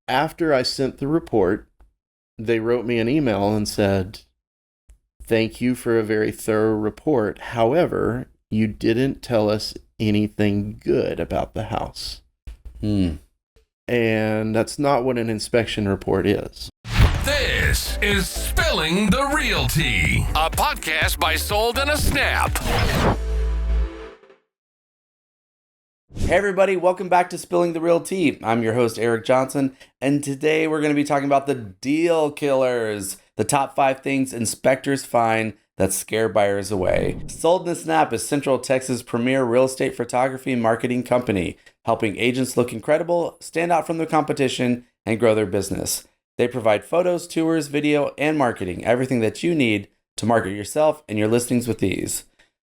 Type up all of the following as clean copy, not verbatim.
after I sent the report, they wrote me an email and said, "Thank you for a very thorough report. However, you didn't tell us anything good about the house." Hmm. And that's not what an inspection report is. This is Spilling the Real Tea, a podcast by Sold in a Snap. Hey everybody, welcome back to Spilling the Real Tea. I'm your host, Eric Johnson, and today we're going to be talking about the deal killers, the top 5 things inspectors find that scare buyers away. Sold in a Snap is Central Texas' premier real estate photography and marketing company, helping agents look incredible, stand out from the competition, and grow their business. They provide photos, tours, video, and marketing, everything that you need to market yourself and your listings with ease.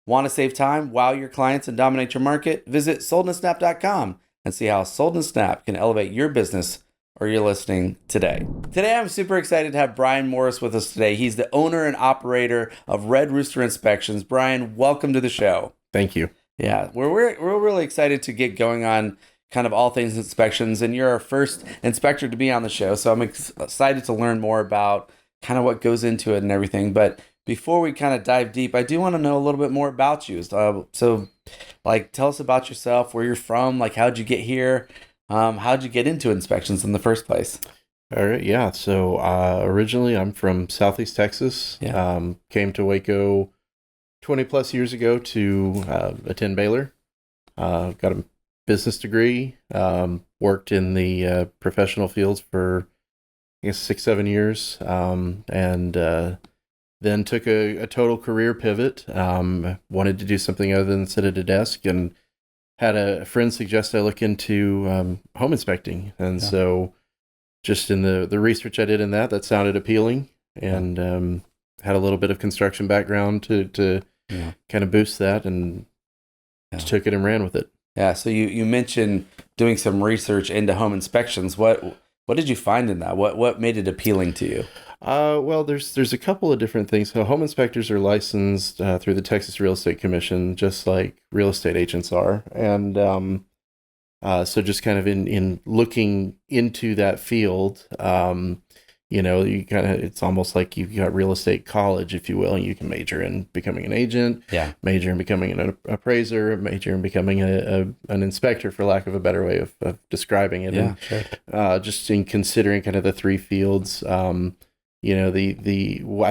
Want to save time, wow your clients, and dominate your market? Visit soldinasnap.com and see how Sold in a Snap can elevate your business or your listing today. Today, I'm super excited to have Bryan Morris with us today. He's the owner and operator of Red Rooster Inspections. Bryan, welcome to the show. Thank you. Yeah, we're really excited to get going on kind of all things inspections, and you're our first inspector to be on the show, so I'm excited to learn more about kind of what goes into it and everything. But before we kind of dive deep, I do want to know a little bit more about you. So, tell us about yourself, where you're from, how'd you get here? How'd you get into inspections in the first place? All right, yeah. So originally I'm from Southeast Texas. Yeah. Came to Waco 20 plus years ago to attend Baylor. Got a business degree. Worked in the professional fields for, I guess, 6-7 years. And then took a total career pivot. Wanted to do something other than sit at a desk, and had a friend suggest I look into home inspecting. And so just in the research I did in that sounded appealing, and had a little bit of construction background to kind of boost that, and took it and ran with it. Yeah, so you mentioned doing some research into home inspections. What did you find in that? What made it appealing to you? Well, there's a couple of different things. So home inspectors are licensed through the Texas Real Estate Commission, just like real estate agents are. And so just kind of in looking into that field, you kind of, it's almost like you've got real estate college, if you will. You can major in becoming an agent, major in becoming an appraiser, major in becoming an inspector, for lack of a better way of describing it. Yeah, and sure. just in considering kind of the 3 fields, I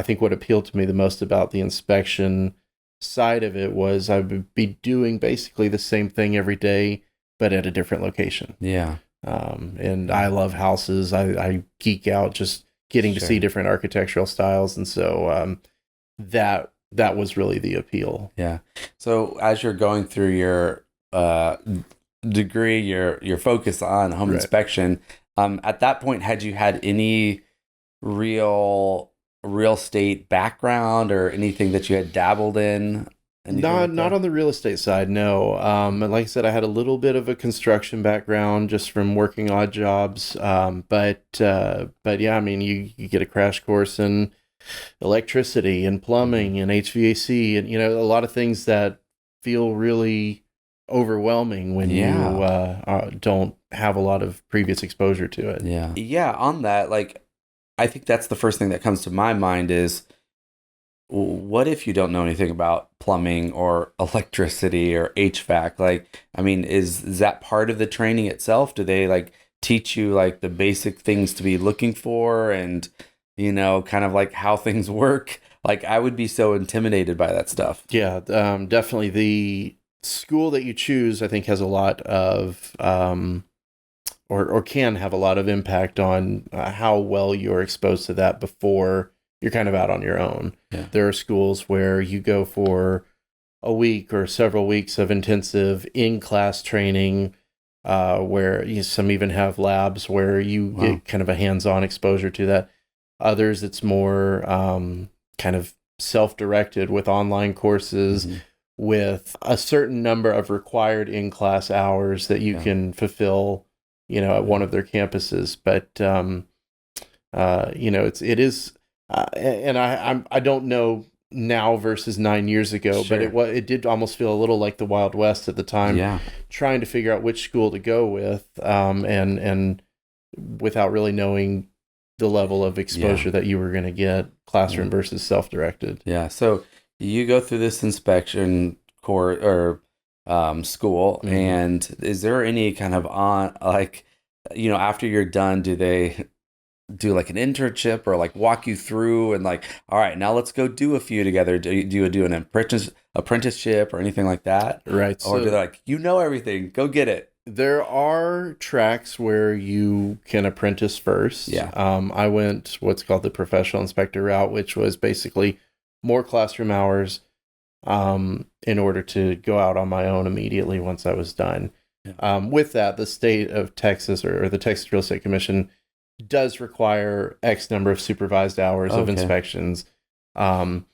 think what appealed to me the most about the inspection side of it was I would be doing basically the same thing every day, but at a different location. Yeah. And I love houses. I geek out just getting to see different architectural styles. And so that was really the appeal. Yeah. So as you're going through your degree, your focus on home inspection, at that point, had you had any real estate background or anything that you had dabbled in? Not on the real estate side, no. And like I said, I had a little bit of a construction background just from working odd jobs. But yeah, I mean, you get a crash course in electricity and plumbing and HVAC, and a lot of things that feel really overwhelming when you don't have a lot of previous exposure to it. Yeah. Yeah. On that, I think that's the first thing that comes to my mind is, what if you don't know anything about plumbing or electricity or HVAC? Is that part of the training itself? Do they teach you the basic things to be looking for, and kind of how things work? I would be so intimidated by that stuff. Yeah, definitely. The school that you choose, I think, has a lot of or can have a lot of impact on how well you're exposed to that before you're kind of out on your own. Yeah. There are schools where you go for a week or several weeks of intensive in-class training, where some even have labs where you get kind of a hands-on exposure to that. Others, it's more kind of self-directed with online courses, with a certain number of required in-class hours that you can fulfill, at one of their campuses. But it is, and I don't know now versus 9 years ago, but it did almost feel a little like the Wild West at the time. Yeah, trying to figure out which school to go with, and without really knowing the level of exposure that you were going to get, classroom versus self-directed. Yeah. So you go through this inspection course or school, and is there any kind of after you're done, do they do like an internship or like walk you through and like, all right, now let's go do a few together? Do you do an apprenticeship or anything like that? Right. Or do they like, everything, go get it? There are tracks where you can apprentice first. Yeah. I went what's called the professional inspector route, which was basically more classroom hours in order to go out on my own immediately once I was done. Yeah. With that, the state of Texas or the Texas Real Estate Commission does require X number of supervised hours of inspections. The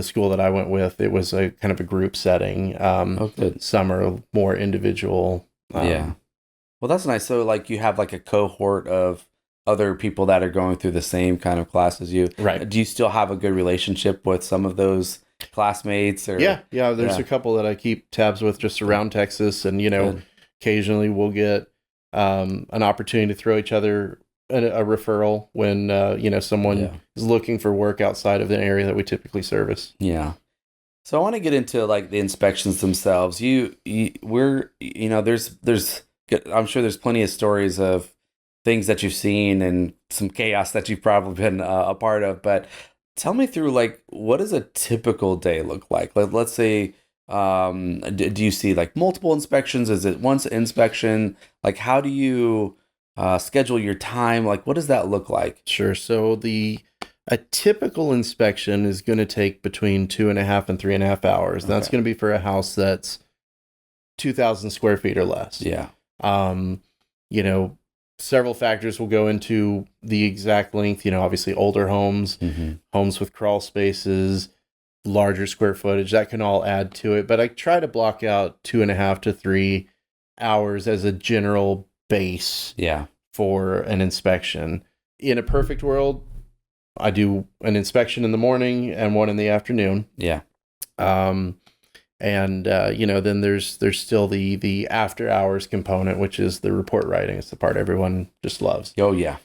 school that I went with, it was a kind of a group setting. Some are more individual. Well, that's nice. So like you have like a cohort of other people that are going through the same kind of class as you. Right. Do you still have a good relationship with some of those classmates? Or Yeah. There's a couple that I keep tabs with just around Texas, and occasionally we'll get an opportunity to throw each other a referral when someone is looking for work outside of the area that we typically service. Yeah. So I want to get into like the inspections themselves. There's I'm sure there's plenty of stories of things that you've seen and some chaos that you've probably been a part of. But tell me through, like, what does a typical day look like? Like, let's say, do you see like multiple inspections? Is it once an inspection? Like, how do you schedule your time? Like, what does that look like? Sure. So a typical inspection is going to take between 2.5 and 3.5 hours. That's going to be for a house that's 2,000 square feet or less. Yeah. Several factors will go into the exact length. Obviously older homes, homes with crawl spaces, larger square footage, that can all add to it. But I try to block out 2.5 to 3 hours as a general base for an inspection. In a perfect world, I do an inspection in the morning and one in the afternoon. Yeah. Then there's still the after hours component, which is the report writing. It's the part everyone just loves. Oh yeah.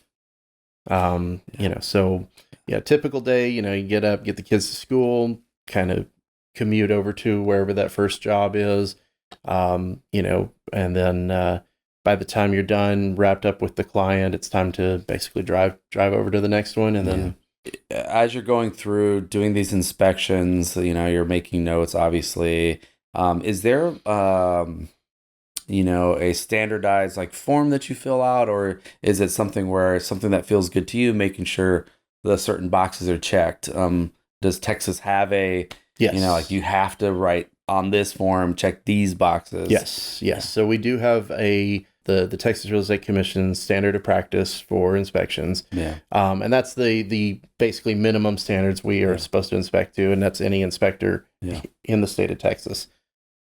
Typical day, you get up, get the kids to school, kind of commute over to wherever that first job is. And then by the time you're done, wrapped up with the client, it's time to basically drive over to the next one. And then as you're going through doing these inspections, you're making notes, obviously. Is there, a standardized like form that you fill out, or is it something that feels good to you, making sure the certain boxes are checked? Does Texas have like you have to write on this form, check these boxes? Yes. So we do have the Texas Real Estate Commission standard of practice for inspections. Yeah. And that's the basically minimum standards we are supposed to inspect to, and that's any inspector in the state of Texas.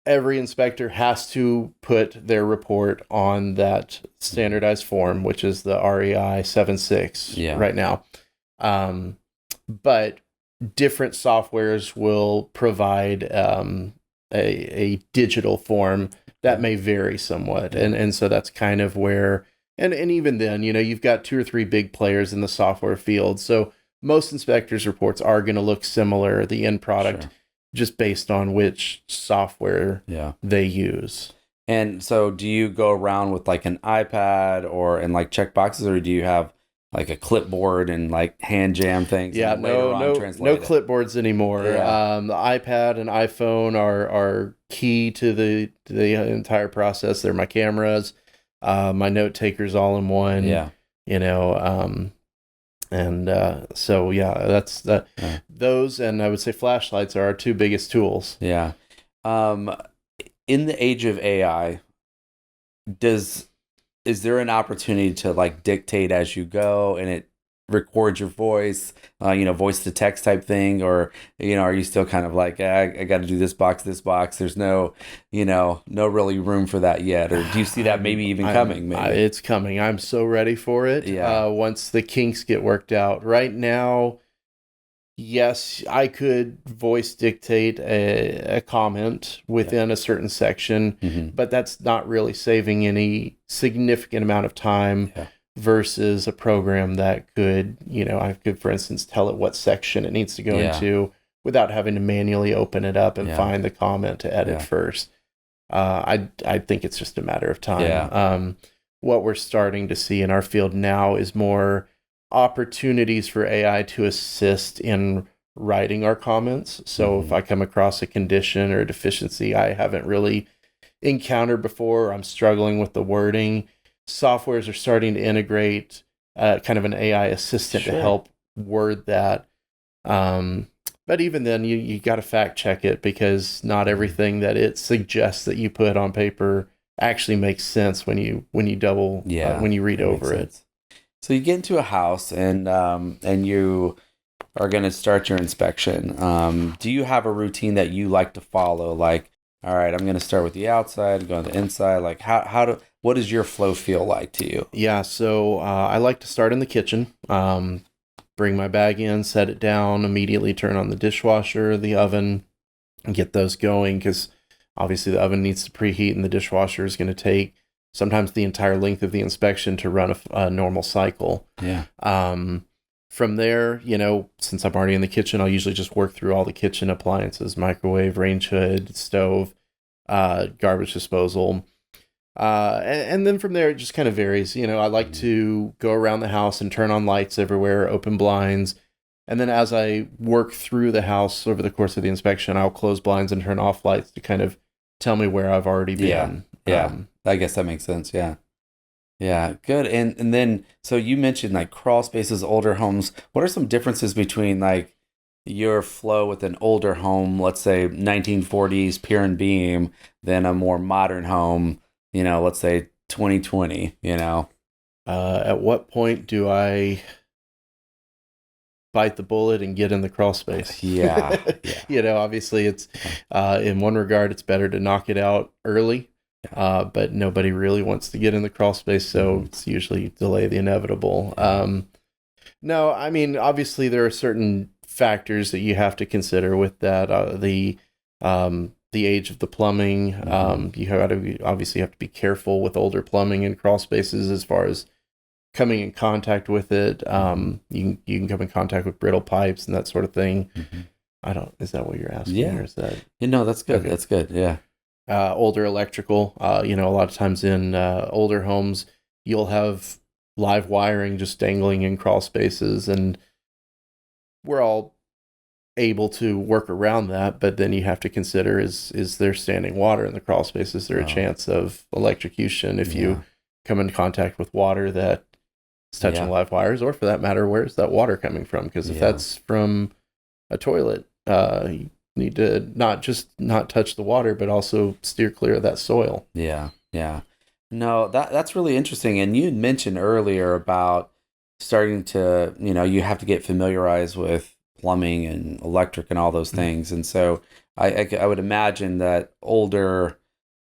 Every inspector has to put their report on that standardized form, which is the REI 76 right now. But different softwares will provide a digital form that may vary somewhat. And so that's kind of where, and even then, you've got 2 or 3 big players in the software field. So most inspectors' reports are going to look similar, the end product, just based on which software they use. And so do you go around with like an iPad and like check boxes, or do you have like a clipboard and like hand jam things? Yeah, no clipboards anymore. The iPad and iPhone are key to the entire process. They're my cameras, my note takers all in one. Yeah. That's that. Those, and I would say flashlights are our 2 biggest tools. Yeah. In the age of AI, is there an opportunity to like dictate as you go and it records your voice, voice to text type thing? Or, are you still kind of like, I got to do this box. There's no really room for that yet? Or do you see that maybe even coming? It's coming. I'm so ready for it. Yeah. Once the kinks get worked out. Right now, yes, I could voice dictate a comment within a certain section, but that's not really saving any significant amount of time versus a program that could, I could, for instance, tell it what section it needs to go Yeah. into without having to manually open it up and Yeah. find the comment to edit Yeah. first. I think it's just a matter of time. Yeah. What we're starting to see in our field now is more opportunities for AI to assist in writing our comments. So if I come across a condition or a deficiency I haven't really encountered before, or I'm struggling with the wording, softwares are starting to integrate kind of an AI assistant to Sure. help word that. But even then, you got to fact check it, because not everything that it suggests that you put on paper actually makes sense when you double when you read that over makes it. sense. So you get into a house and you are going to start your inspection. Do you have a routine that you like to follow? Like, all right, I'm going to start with the outside, go on the inside. Like, what does your flow feel like to you? Yeah, so I like to start in the kitchen. Bring my bag in, set it down, immediately turn on the dishwasher, the oven, and get those going, because obviously the oven needs to preheat, and the dishwasher is going to take sometimes the entire length of the inspection to run a normal cycle. Yeah. From there, since I'm already in the kitchen, I'll usually just work through all the kitchen appliances: microwave, range hood, stove, garbage disposal. And then from there, it just kind of varies. I like to go around the house and turn on lights everywhere, open blinds. And then as I work through the house over the course of the inspection, I'll close blinds and turn off lights to kind of tell me where I've already been. Yeah. I guess that makes sense. Yeah. Yeah. Good. And then, so you mentioned like crawl spaces, older homes. What are some differences between like your flow with an older home, let's say 1940s pier and beam, than a more modern home, let's say 2020, At what point do I bite the bullet and get in the crawl space? Yeah. Obviously it's, in one regard, it's better to knock it out early, but nobody really wants to get in the crawl space. So it's usually delay the inevitable. No, I mean, obviously there are certain factors that you have to consider with that. The age of the plumbing. You obviously have to be careful with older plumbing in crawl spaces as far as coming in contact with it. You can come in contact with brittle pipes and that sort of thing. Is that what you're asking? Yeah. Or is that? That's good. Okay. That's good. Yeah. Older electrical, a lot of times in older homes, you'll have live wiring just dangling in crawl spaces, and we're all able to work around that, but then you have to consider, is there standing water in the crawl space? Is there a chance of electrocution if you come in contact with water that is touching live wires? Or for that matter, where's that water coming from? Because if that's from a toilet, you need to not touch the water, but also steer clear of that soil. Yeah. No, that's really interesting. And you had mentioned earlier about starting to, you have to get familiarized with plumbing and electric and all those things. And so I would imagine that older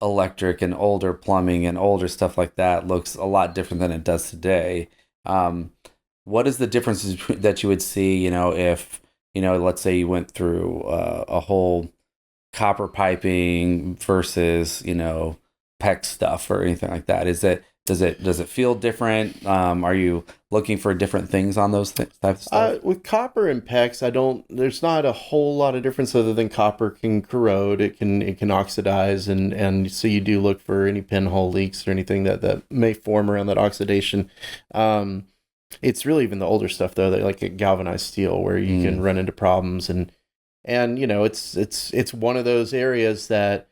electric and older plumbing and older stuff like that looks a lot different than it does today. What is the differences that you would see, if, let's say you went through a whole copper piping versus, PEX stuff or anything like that? Does it feel different? Are you looking for different things on those types of stuff? With copper and PEX, there's not a whole lot of difference other than copper can corrode, it can oxidize, and so you do look for any pinhole leaks or anything that may form around that oxidation. It's really even the older stuff though, that like a galvanized steel, where you can run into problems, and it's one of those areas that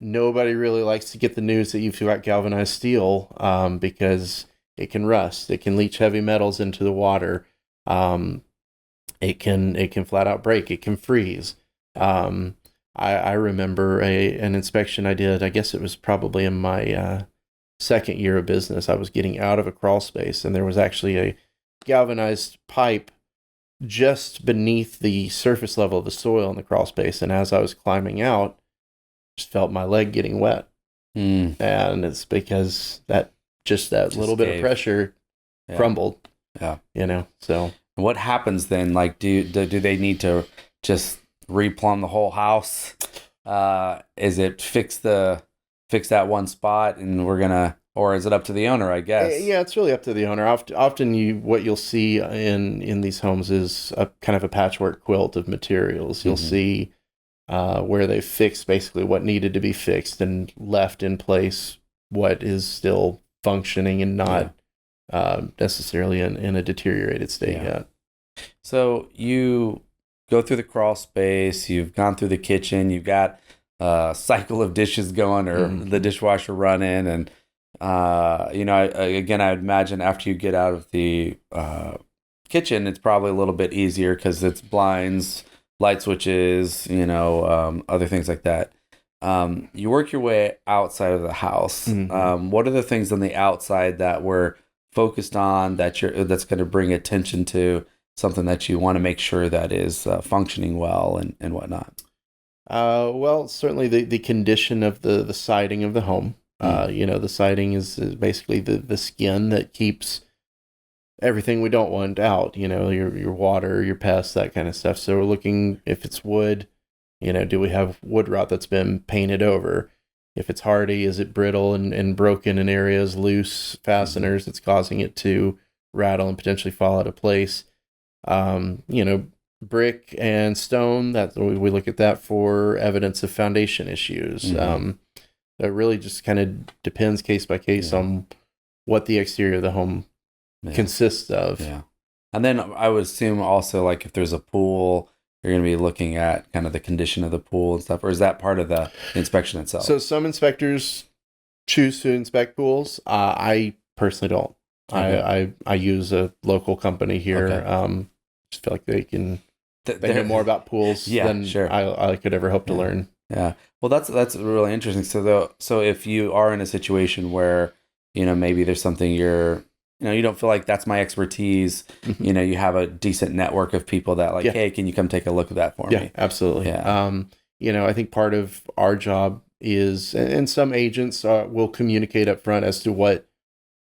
nobody really likes to get the news that you've got galvanized steel, because it can rust, it can leach heavy metals into the water, it can flat out break, it can freeze. I remember an inspection I did. I guess it was probably in my second year of business. I was getting out of a crawl space, and there was actually a galvanized pipe just beneath the surface level of the soil in the crawl space. And as I was climbing out, just felt my leg getting wet. And it's because that little bit of pressure crumbled. So what happens then? Like, do they need to just replumb the whole house? Is it fix that one spot and we're gonna Or is it up to the owner, I guess? Yeah, it's really up to the owner. Often what you'll see in these homes is a kind of a patchwork quilt of materials. You'll see where they fixed basically what needed to be fixed and left in place what is still functioning and not necessarily in a deteriorated state yet. So you go through the crawl space, you've gone through the kitchen, you've got a cycle of dishes going or the dishwasher running. And, I would imagine after you get out of the kitchen, it's probably a little bit easier because it's blinds, light switches, other things like that. You work your way outside of the house. What are the things on the outside that we're focused on that's going to bring attention to something that you want to make sure that is functioning well and whatnot? Well, certainly the condition of the siding of the home. The siding is basically the skin that keeps everything we don't want out, your water, your pests, that kind of stuff. So we're looking, if it's wood, do we have wood rot that's been painted over? If it's hardy, is it brittle and broken in areas, loose fasteners that's causing it to rattle and potentially fall out of place? Brick and stone, that we look at that for evidence of foundation issues. It really just kind of depends case by case on what the exterior of the home consists of. Yeah. And then I would assume also, like, if there's a pool, you're going to be looking at kind of the condition of the pool and stuff, or is that part of the inspection itself? So some inspectors choose to inspect pools. I personally don't. Okay. I use a local company here. Okay. Just feel like they know more about pools than I could ever hope to learn. Yeah. Well, that's really interesting. So if you are in a situation where, maybe there's something you don't feel like that's my expertise, you have a decent network of people that hey, can you come take a look at that for me? Yeah, absolutely. Yeah. I think part of our job is, and some agents will communicate up front as to what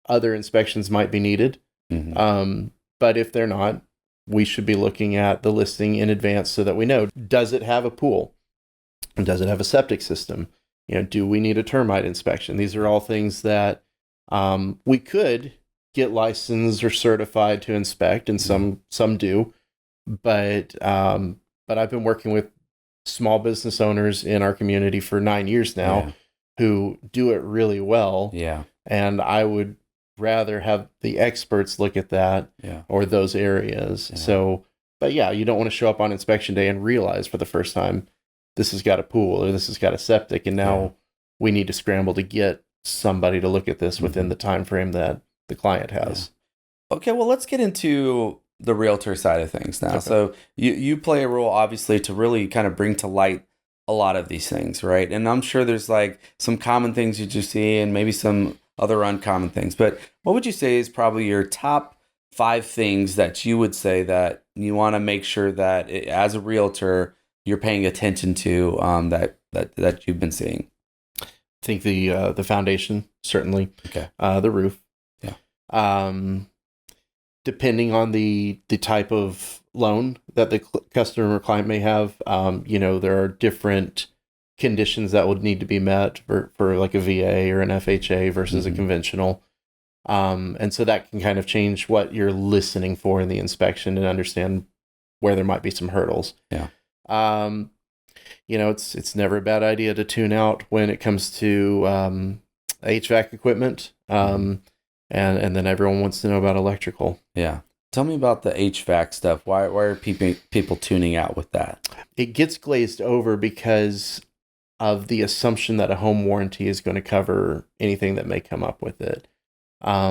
other inspections might be needed. But if they're not, we should be looking at the listing in advance so that we know, does it have a pool? Does it have a septic system? Do we need a termite inspection? These are all things that we could get licensed or certified to inspect, and some do. But I've been working with small business owners in our community for 9 years now who do it really well. Yeah. And I would rather have the experts look at that or those areas. Yeah. So, but you don't want to show up on inspection day and realize for the first time, this has got a pool or this has got a septic, and now we need to scramble to get somebody to look at this within the time frame that the client has. Yeah. Okay, well, let's get into the realtor side of things now. Okay. So you play a role, obviously, to really kind of bring to light a lot of these things, right? And I'm sure there's like some common things you see and maybe some other uncommon things. But what would you say is probably your top 5 things that you would say that you want to make sure that as a realtor you're paying attention to that you've been seeing? I think the foundation, certainly. Okay. The roof. Yeah. Depending on the type of loan that the customer or client may have, there are different conditions that would need to be met for like a VA or an FHA versus a conventional. And so that can kind of change what you're listening for in the inspection and understand where there might be some hurdles. Yeah. It's never a bad idea to tune out when it comes to HVAC equipment. And then everyone wants to know about electrical. Yeah. Tell me about the HVAC stuff. Why are people tuning out with that? It gets glazed over because of the assumption that a home warranty is going to cover anything that may come up with it. As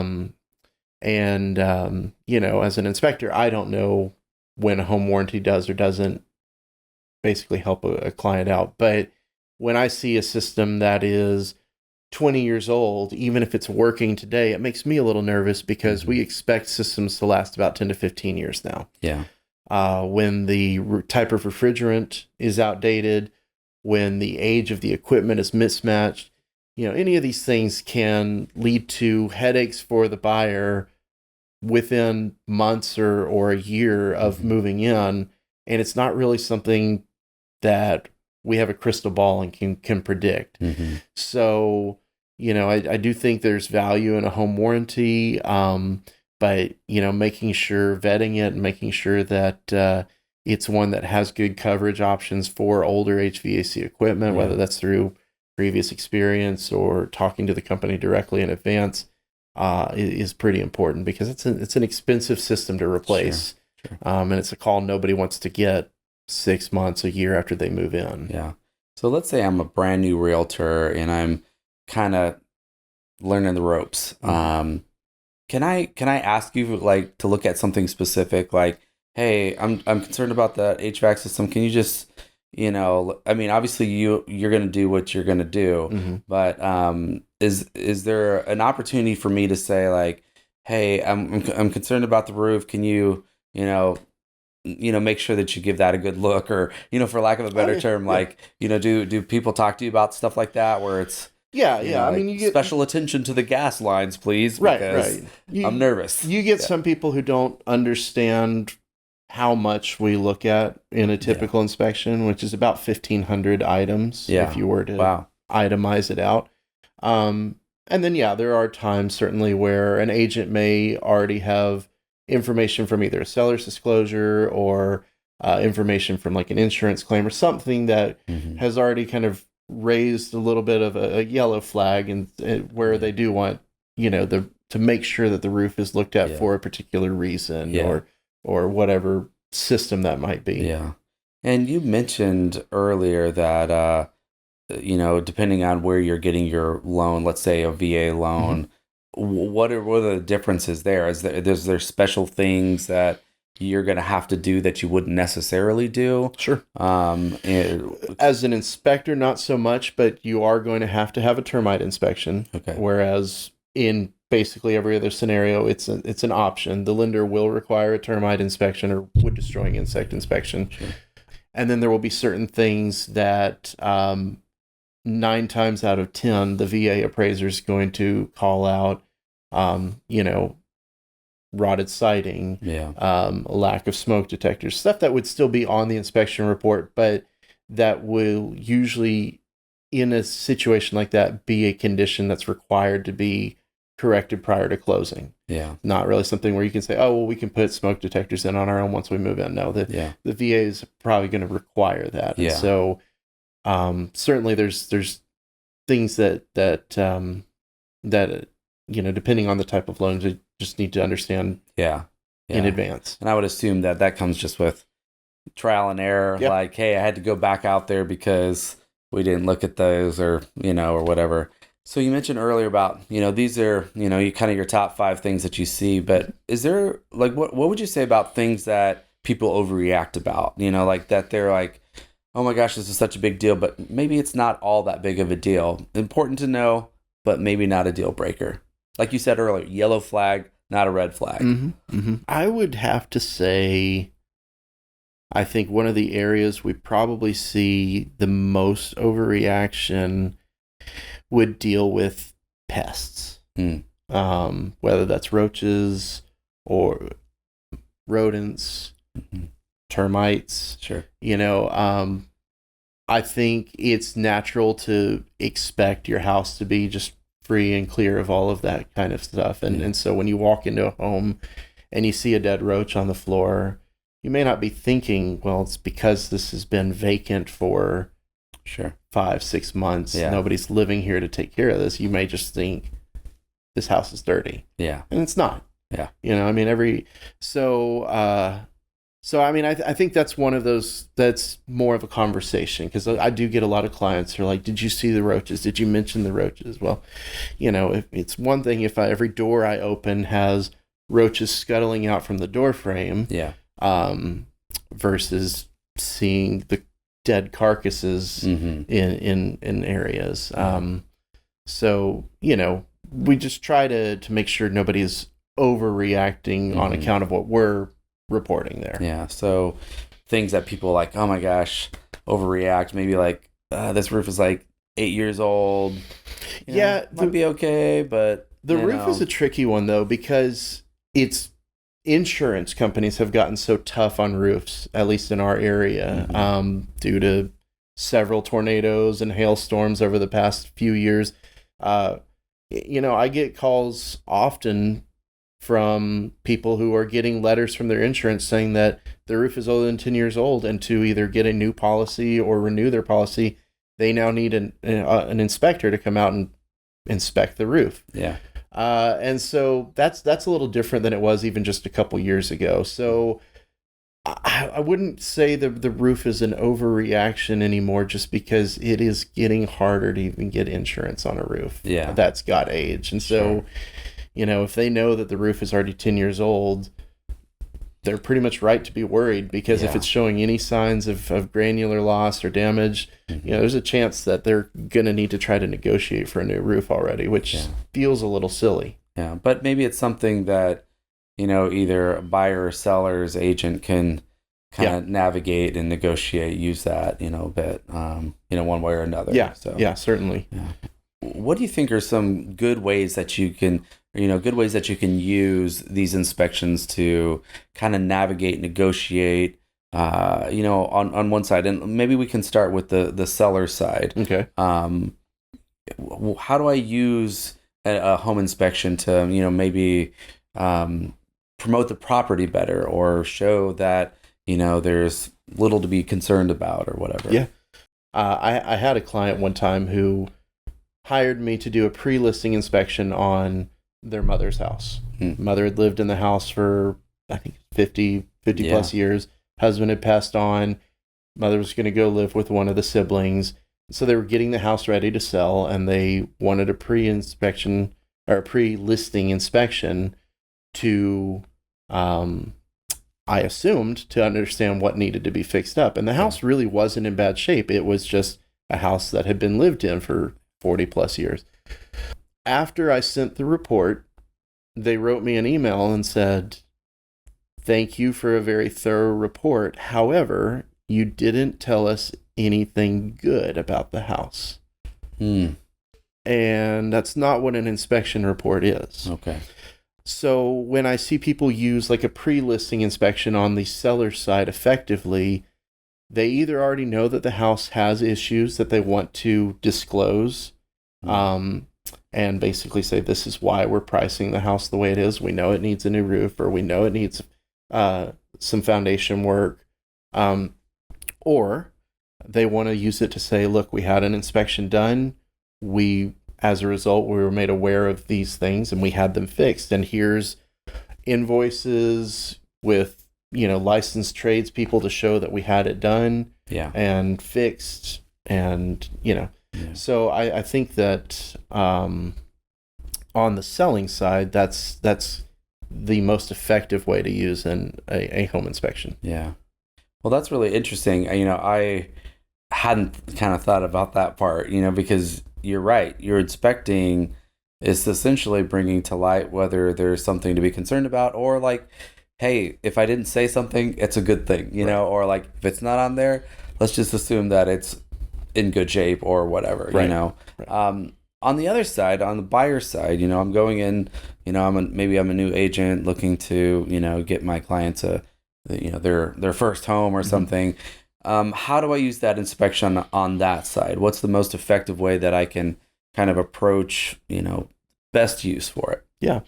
an inspector, I don't know when a home warranty does or doesn't basically help a client out. But when I see a system that is 20 years old, even if it's working today, it makes me a little nervous because we expect systems to last about 10 to 15 years now. Yeah. When the type of refrigerant is outdated, when the age of the equipment is mismatched, any of these things can lead to headaches for the buyer within months or a year of moving in. And it's not really something that we have a crystal ball and can predict. So I do think there's value in a home warranty, but, making sure, vetting it and making sure that it's one that has good coverage options for older HVAC equipment, whether that's through previous experience or talking to the company directly in advance, is pretty important because it's an expensive system to replace. Sure. And it's a call nobody wants to get 6 months, a year after they move in. Yeah. So let's say I'm a brand new realtor and I'm kind of learning the ropes. Mm-hmm. Can I ask you like to look at something specific? Like, hey, I'm concerned about the HVAC system. Can you just, obviously you're going to do what you're going to do, Mm-hmm. but is there an opportunity for me to say like, hey, I'm concerned about the roof. Can you, make sure that you give that a good look, or, for lack of a better term, like, do people talk to you about stuff like that where it's, Yeah. I like, mean, you get special attention to the gas lines, please, right. because I'm nervous. You get some people who don't understand how much we look at in a typical inspection, which is about 1,500 items if you were to itemize it out. And then, there are times certainly where an agent may already have information from either a seller's disclosure or information from like an insurance claim or something that has already kind of raised a little bit of a yellow flag, and where they do want, to make sure that the roof is looked at for a particular reason or whatever system that might be. Yeah. And you mentioned earlier that, depending on where you're getting your loan, let's say a VA loan, what are the differences there? Is there special things that you're going to have to do that you wouldn't necessarily do? Sure. As an inspector, not so much, but you are going to have a termite inspection. Okay. Whereas in basically every other scenario, it's an option. The lender will require a termite inspection or wood destroying insect inspection. Sure. And then there will be certain things that 9 times out of 10, the VA appraiser is going to call out, rotted siding, lack of smoke detectors, stuff that would still be on the inspection report, but that will usually, in a situation like that, be a condition that's required to be corrected prior to closing. Yeah. Not really something where you can say, oh, well, we can put smoke detectors in on our own once we move in. No, the VA is probably going to require that. Yeah. And so certainly there's things that depending on the type of loans, you just need to understand in advance. And I would assume that comes just with trial and error. Yep. Like, hey, I had to go back out there because we didn't look at those, or or whatever. So you mentioned earlier about these are you kind of your top 5 things that you see, but is there like what would you say about things that people overreact about? Like that they're like, oh my gosh, this is such a big deal, but maybe it's not all that big of a deal. Important to know, but maybe not a deal breaker. Like you said earlier, yellow flag, not a red flag. I would have to say, I think one of the areas we probably see the most overreaction would deal with pests. Whether that's roaches or rodents, termites. Sure. I think it's natural to expect your house to be just free and clear of all of that kind of stuff. And so when you walk into a home and you see a dead roach on the floor, you may not be thinking, well, it's because this has been vacant for 5-6 months. Nobody's living here to take care of this. You may just think this house is dirty. Yeah. And it's not. Yeah. I think that's one of those, that's more of a conversation, because I do get a lot of clients who are like, did you see the roaches? Did you mention the roaches? Well, if it's one thing if every door I open has roaches scuttling out from the door frame, versus seeing the dead carcasses in areas. We just try to make sure nobody's overreacting on account of what we're reporting there. Yeah. So things that people like, oh my gosh, overreact. Maybe like this roof is like 8 years old. Might be okay, but the roof is a tricky one though, because it's insurance companies have gotten so tough on roofs, at least in our area, due to several tornadoes and hailstorms over the past few years. I get calls often from people who are getting letters from their insurance saying that their roof is older than 10 years old, and to either get a new policy or renew their policy, they now need an inspector to come out and inspect the roof. Yeah. And so that's a little different than it was even just a couple years ago. So I wouldn't say the roof is an overreaction anymore, just because it is getting harder to even get insurance on a roof that's got age. And so, if they know that the roof is already 10 years old, they're pretty much right to be worried, because if it's showing any signs of granular loss or damage, there's a chance that they're going to need to try to negotiate for a new roof already, which feels a little silly. Yeah, but maybe it's something that, either a buyer or seller's agent can kind of navigate and negotiate, use that, a bit, one way or another. Yeah, so, certainly. Yeah. What do you think are some good ways that you can, use these inspections to kind of navigate, negotiate, on one side? And maybe we can start with the seller side. Okay. How do I use a home inspection to, maybe promote the property better, or show that, there's little to be concerned about or whatever? Yeah. I had a client one time who hired me to do a pre-listing inspection on their mother's house. Mother had lived in the house for, I think, 50 plus years. Husband had passed on. Mother was going to go live with one of the siblings. So they were getting the house ready to sell, and they wanted a pre-inspection or a pre-listing inspection to, I assumed, to understand what needed to be fixed up. And the house really wasn't in bad shape. It was just a house that had been lived in for 40 plus years. After I sent the report, they wrote me an email and said, "Thank you for a very thorough report. However, you didn't tell us anything good about the house." And that's not what an inspection report is. Okay. So when I see people use like a pre-listing inspection on the seller's side effectively, they either already know that the house has issues that they want to disclose, and basically say, this is why we're pricing the house the way it is. We know it needs a new roof, or we know it needs some foundation work. Or they want to use it to say, look, we had an inspection done. As a result, we were made aware of these things and we had them fixed. And here's invoices with, licensed tradespeople to show that we had it done and fixed. And, so I think that on the selling side, that's the most effective way to use a home inspection. Yeah. Well, that's really interesting. I hadn't kind of thought about that part, because you're right. You're inspecting is essentially bringing to light whether there's something to be concerned about, or like, hey, if I didn't say something, it's a good thing, or like if it's not on there, let's just assume that it's in good shape or whatever, Right. On the other side, on the buyer side, I'm going in, maybe I'm a new agent looking to, get my clients their first home or something. How do I use that inspection on that side? What's the most effective way that I can kind of approach, best use for it? Yeah.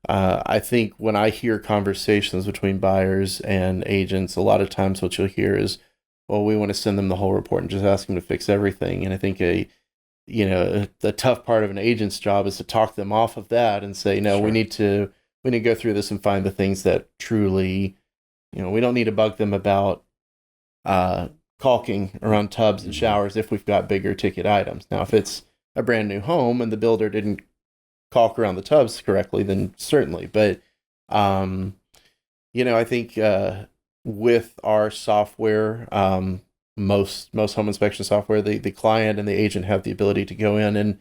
I think when I hear conversations between buyers and agents, a lot of times what you'll hear is, well, we want to send them the whole report and just ask them to fix everything. And I think the tough part of an agent's job is to talk them off of that and say, no, we need to go through this and find the things that truly, we don't need to bug them about caulking around tubs and showers if we've got bigger ticket items. Now, if it's a brand new home and the builder didn't caulk around the tubs correctly, then certainly. But, I think with our software, most home inspection software, the client and the agent have the ability to go in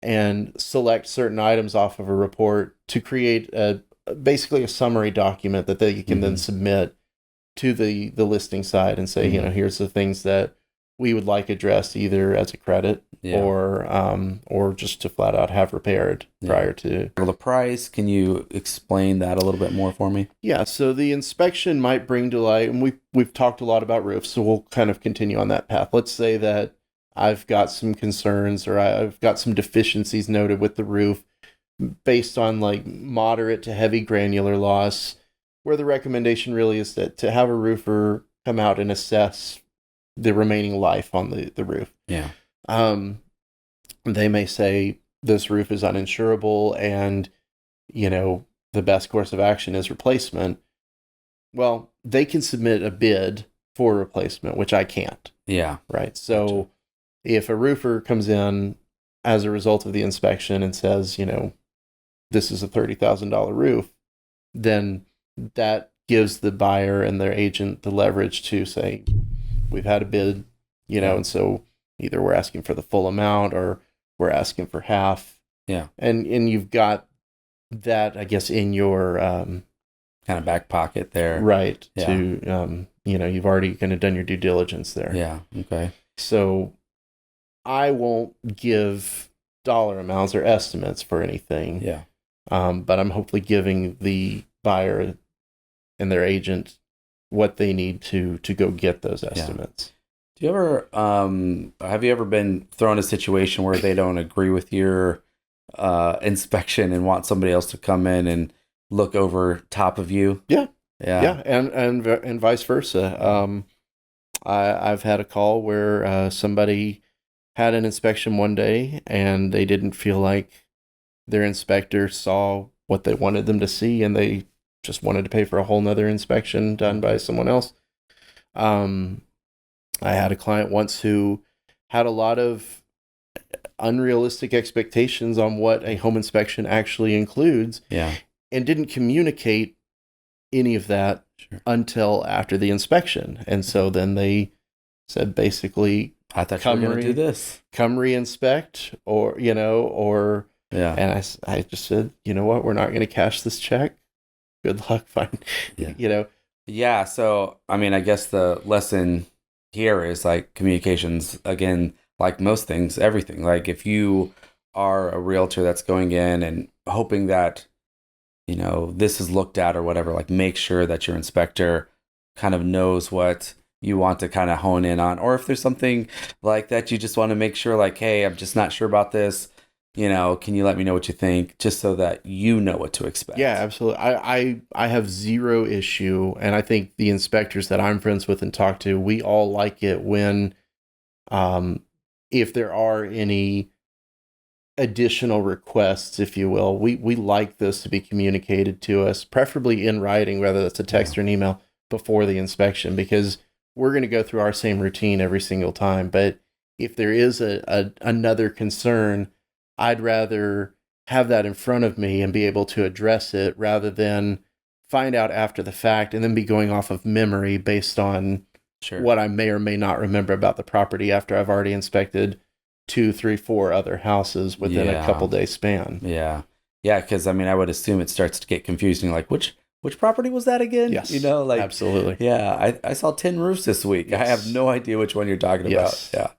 and select certain items off of a report to create basically a summary document that they can then submit to the listing side and say, here's the things that we would like addressed, either as a credit or just to flat out have repaired prior to. Well, the price, can you explain that a little bit more for me? Yeah, so the inspection might bring to light, and we've talked a lot about roofs, so we'll kind of continue on that path. Let's say that I've got some concerns, or I've got some deficiencies noted with the roof, based on like moderate to heavy granular loss, where the recommendation really is that to have a roofer come out and assess the remaining life on the roof. Yeah. They may say this roof is uninsurable and, the best course of action is replacement. Well, they can submit a bid for replacement, which I can't. Yeah. Right. So if a roofer comes in as a result of the inspection and says, this is a $30,000 roof, then that gives the buyer and their agent the leverage to say, we've had a bid, and so either we're asking for the full amount or we're asking for half. Yeah. And you've got that, I guess, in your kind of back pocket there. Right. Yeah. To, you've already kind of done your due diligence there. Yeah. Okay. So I won't give dollar amounts or estimates for anything. Yeah. But I'm hopefully giving the buyer and their agent what they need to go get those estimates. Do you ever have you ever been thrown in a situation where they don't agree with your inspection and want somebody else to come in and look over top of you? Yeah. Yeah. And vice versa. I've had a call where somebody had an inspection one day and they didn't feel like their inspector saw what they wanted them to see, and they just wanted to pay for a whole nother inspection done by someone else. I had a client once who had a lot of unrealistic expectations on what a home inspection actually includes. Yeah. And didn't communicate any of that until after the inspection. And so then they said basically, I thought you were going to do this. Come re-inspect or. Yeah. And I just said, you know what? We're not going to cash this check. Good luck. Fine. Yeah. Yeah. So, I mean, I guess the lesson here is like communications, again, like most things, everything. Like if you are a realtor that's going in and hoping that, this is looked at or whatever, like make sure that your inspector kind of knows what you want to kind of hone in on. Or if there's something like that, you just want to make sure like, hey, I'm just not sure about this. Can you let me know what you think, just so that you know what to expect? Yeah, absolutely. I have zero issue, and I think the inspectors that I'm friends with and talk to, we all like it when, if there are any additional requests, if you will, we like this to be communicated to us, preferably in writing, whether that's a text or an email before the inspection, because we're going to go through our same routine every single time. But if there is another concern, I'd rather have that in front of me and be able to address it rather than find out after the fact and then be going off of memory based on what I may or may not remember about the property after I've already inspected 2, 3, 4 other houses within a couple day span. Yeah. Yeah. Cause I mean, I would assume it starts to get confusing. Like which property was that again? Yes. Absolutely. Yeah. I saw 10 roofs this week. Yes. I have no idea which one you're talking about. Yeah.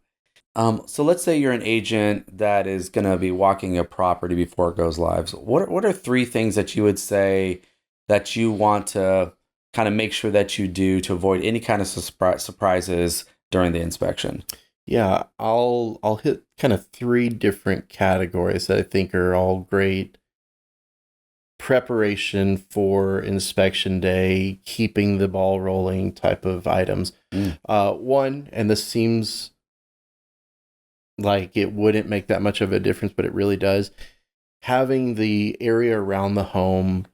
So let's say you're an agent that is going to be walking a property before it goes live. So what are 3 things that you would say that you want to kind of make sure that you do to avoid any kind of surprises during the inspection? Yeah, I'll hit kind of 3 different categories that I think are all great preparation for inspection day, keeping the ball rolling type of items. One, and this seems like it wouldn't make that much of a difference, but it really does. Having the area around the home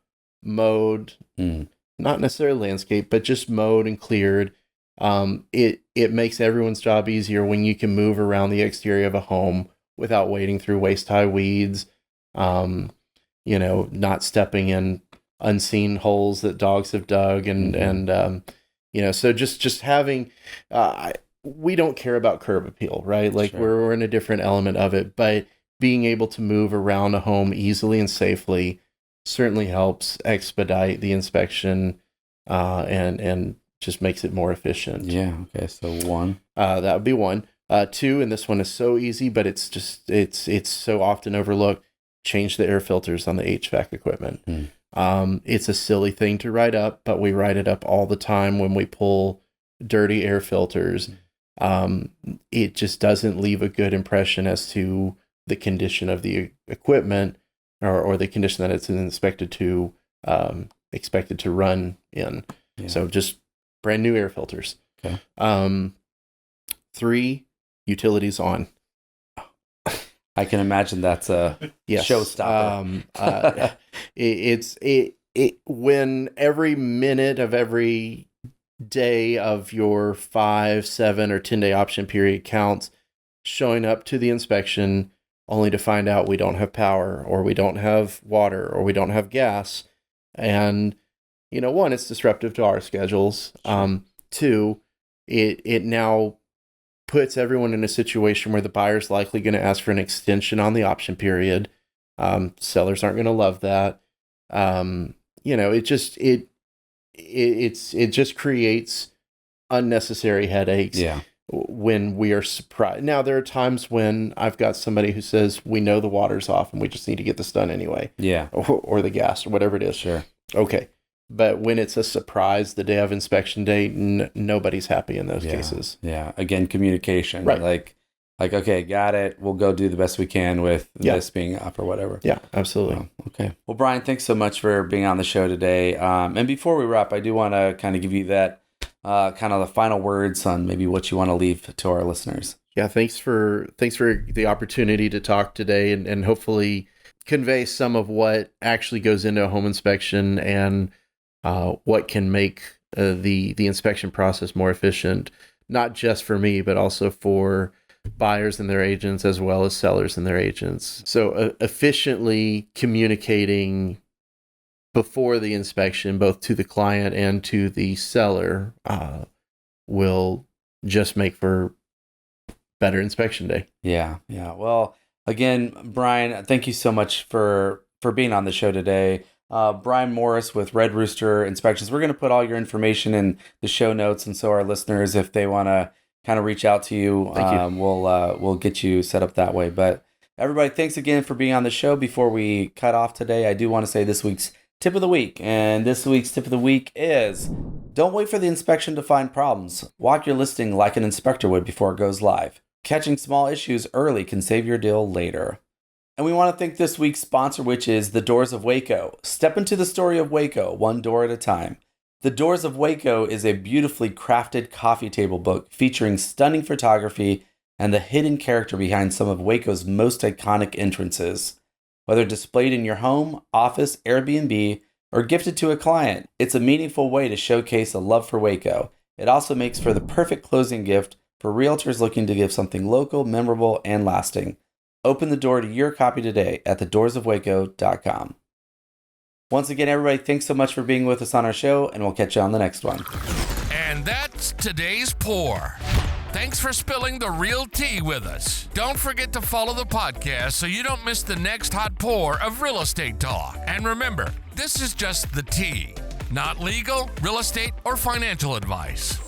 mowed, not necessarily landscape, but just mowed and cleared. It makes everyone's job easier when you can move around the exterior of a home without wading through waist-high weeds, not stepping in unseen holes that dogs have dug, so just having, we don't care about curb appeal, right? Like we're in a different element of it, but being able to move around a home easily and safely certainly helps expedite the inspection, and just makes it more efficient. Yeah. Okay. So 1. That would be 1. 2, and this one is so easy, but it's so often overlooked. Change the air filters on the HVAC equipment. It's a silly thing to write up, but we write it up all the time when we pull dirty air filters. It just doesn't leave a good impression as to the condition of the equipment. or the condition that it's expected to run in. Yeah. So just brand new air filters. Okay. 3, utilities on. I can imagine that's a showstopper. When every minute of every day of your 5, 7, or 10-day option period counts, showing up to the inspection only to find out we don't have power, or we don't have water, or we don't have gas. And, one, it's disruptive to our schedules. Sure. 2, it now puts everyone in a situation where the buyer's likely going to ask for an extension on the option period. Sellers aren't going to love that. It just creates unnecessary headaches. Yeah. When we are surprised. Now, there are times when I've got somebody who says, we know the water's off and we just need to get this done anyway. Yeah. Or the gas or whatever it is. Sure. Okay. But when it's a surprise the day of inspection day, nobody's happy in those cases. Yeah. Again, communication. Right. Like, okay, got it. We'll go do the best we can with this being up or whatever. Yeah, absolutely. Okay. Well, Bryan, thanks so much for being on the show today. And before we wrap, I do want to kind of give you that kind of the final words on maybe what you want to leave to our listeners. Yeah, thanks for the opportunity to talk today and hopefully convey some of what actually goes into a home inspection and what can make the inspection process more efficient, not just for me, but also for buyers and their agents, as well as sellers and their agents. So efficiently communicating before the inspection, both to the client and to the seller, will just make for better inspection day. Yeah. Well, again, Bryan, thank you so much for being on the show today. Bryan Morris with Red Rooster Inspections. We're going to put all your information in the show notes, and so our listeners, if they want to kind of reach out to you, we'll get you set up that way. But everybody, thanks again for being on the show. Before we cut off today, I do want to say this week's tip of the week. And this week's tip of the week is, don't wait for the inspection to find problems. Walk your listing like an inspector would before it goes live. Catching small issues early can save your deal later. And we want to thank this week's sponsor, which is The Doors of Waco. Step into the story of Waco, one door at a time. The Doors of Waco is a beautifully crafted coffee table book featuring stunning photography and the hidden character behind some of Waco's most iconic entrances. Whether displayed in your home, office, Airbnb, or gifted to a client, it's a meaningful way to showcase a love for Waco. It also makes for the perfect closing gift for realtors looking to give something local, memorable, and lasting. Open the door to your copy today at thedoorsofwaco.com. Once again, everybody, thanks so much for being with us on our show, and we'll catch you on the next one. And that's today's pour. Thanks for spilling the real tea with us. Don't forget to follow the podcast so you don't miss the next hot pour of real estate talk. And remember, this is just the tea, not legal, real estate, or financial advice.